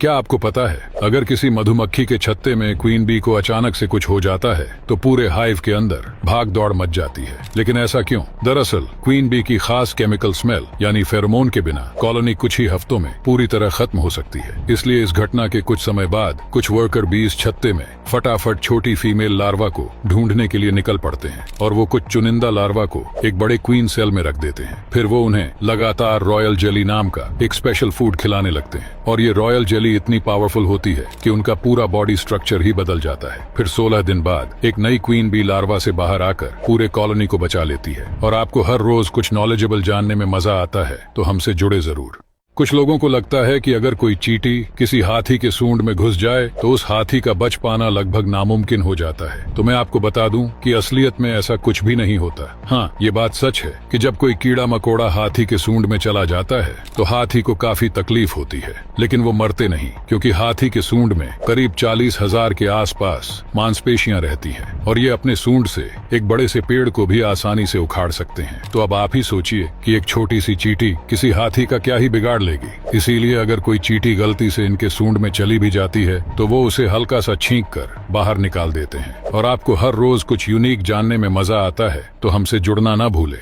क्या आपको पता है, अगर किसी मधुमक्खी के छत्ते में क्वीन बी को अचानक से कुछ हो जाता है तो पूरे हाइव के अंदर भाग दौड़ मच जाती है। लेकिन ऐसा क्यों? दरअसल क्वीन बी की खास केमिकल स्मेल यानी फेरोमोन के बिना कॉलोनी कुछ ही हफ्तों में पूरी तरह खत्म हो सकती है। इसलिए इस घटना के कुछ समय बाद कुछ वर्कर बी इस छत्ते में फटाफट छोटी फीमेल लार्वा को ढूंढने के लिए निकल पड़ते हैं और वो कुछ चुनिंदा लार्वा को एक बड़े क्वीन सेल में रख देते हैं। फिर वो उन्हें लगातार रॉयल जेली नाम का एक स्पेशल फूड खिलाने लगते हैं और ये रॉयल जेली इतनी पावरफुल होती है कि उनका पूरा बॉडी स्ट्रक्चर ही बदल जाता है। फिर 16 दिन बाद एक नई क्वीन बी लार्वा से बाहर आकर पूरे कॉलोनी को बचा लेती है। और आपको हर रोज कुछ नॉलेजेबल जानने में मजा आता है तो हमसे जुड़े जरूर। कुछ लोगों को लगता है कि अगर कोई चींटी किसी हाथी के सूंड में घुस जाए तो उस हाथी का बच पाना लगभग नामुमकिन हो जाता है। तो मैं आपको बता दूं कि असलियत में ऐसा कुछ भी नहीं होता। हाँ, ये बात सच है कि जब कोई कीड़ा मकोड़ा हाथी के सूंड में चला जाता है तो हाथी को काफी तकलीफ होती है, लेकिन वो मरते नहीं, क्योंकि हाथी के सूंड में करीब 40,000 के आसपास मांसपेशियां रहती हैं और ये अपने सूंड से एक बड़े से पेड़ को भी आसानी से उखाड़ सकते हैं। तो अब आप ही सोचिए कि एक छोटी सी चींटी किसी हाथी का क्या ही बिगाड़ लेगी। इसीलिए अगर कोई चींटी गलती से इनके सूंड में चली भी जाती है तो वो उसे हल्का सा छींक कर बाहर निकाल देते हैं। और आपको हर रोज कुछ यूनिक जानने में मजा आता है तो हमसे जुड़ना ना भूले।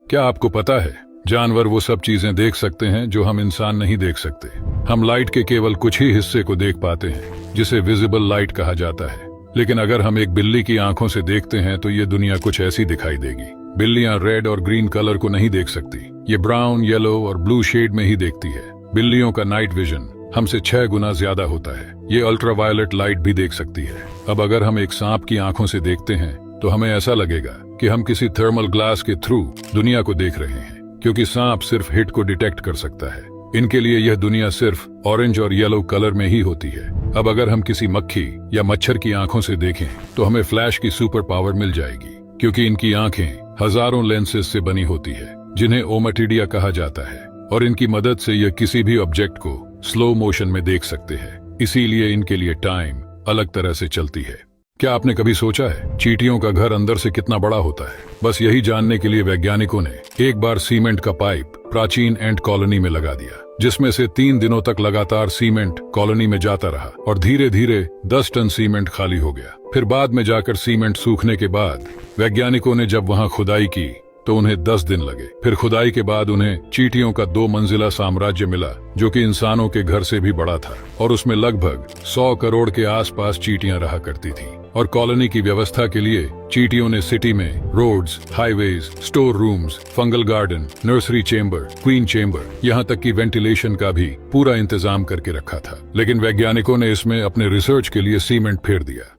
क्या आपको पता है, जानवर वो सब चीजें देख सकते हैं जो हम इंसान नहीं देख सकते। हम लाइट के केवल कुछ ही हिस्से को देख पाते हैं जिसे विजिबल लाइट कहा जाता है। लेकिन अगर हम एक बिल्ली की आंखों से देखते हैं तो ये दुनिया कुछ ऐसी दिखाई देगी। बिल्लियां रेड और ग्रीन कलर को नहीं देख सकती, ये ब्राउन, येलो और ब्लू शेड में ही देखती है। बिल्लियों का नाइट विजन हमसे 6 गुना ज्यादा होता है। ये अल्ट्रावायलेट लाइट भी देख सकती है। अब अगर हम एक सांप की आंखों से देखते हैं तो हमें ऐसा लगेगा कि हम किसी थर्मल ग्लास के थ्रू दुनिया को देख रहे हैं, क्योंकि सांप सिर्फ हिट को डिटेक्ट कर सकता है। इनके लिए यह दुनिया सिर्फ ऑरेंज और येलो कलर में ही होती है। अब अगर हम किसी मक्खी या मच्छर की आंखों से देखें तो हमें फ्लैश की सुपर पावर मिल जाएगी, क्योंकि इनकी आंखें हजारों लेंसेज से बनी होती है जिन्हें ओमाटिडिया कहा जाता है और इनकी मदद से यह किसी भी ऑब्जेक्ट को स्लो मोशन में देख सकते हैं। इसीलिए इनके लिए टाइम अलग तरह से चलती है। क्या आपने कभी सोचा है चींटियों का घर अंदर से कितना बड़ा होता है? बस यही जानने के लिए वैज्ञानिकों ने एक बार सीमेंट का पाइप प्राचीन एंट कॉलोनी में लगा दिया, जिसमें से 3 दिनों तक लगातार सीमेंट कॉलोनी में जाता रहा और धीरे धीरे 10 टन सीमेंट खाली हो गया। फिर बाद में जाकर सीमेंट सूखने के बाद वैज्ञानिकों ने जब वहां खुदाई की तो उन्हें 10 दिन लगे। फिर खुदाई के बाद उन्हें चींटियों का 2 मंजिला साम्राज्य मिला, जो कि इंसानों के घर से भी बड़ा था और उसमें लगभग 100 करोड़ के आसपास चींटियां रहा करती थीं। और कॉलोनी की व्यवस्था के लिए चींटियों ने सिटी में roads, highways, store rooms, fungal garden, nursery chamber, queen chamber, यहाँ तक कि वेंटिलेशन का भी पूरा इंतजाम करके रखा था। लेकिन वैज्ञानिकों ने इसमें अपने रिसर्च के लिए सीमेंट फेर दिया।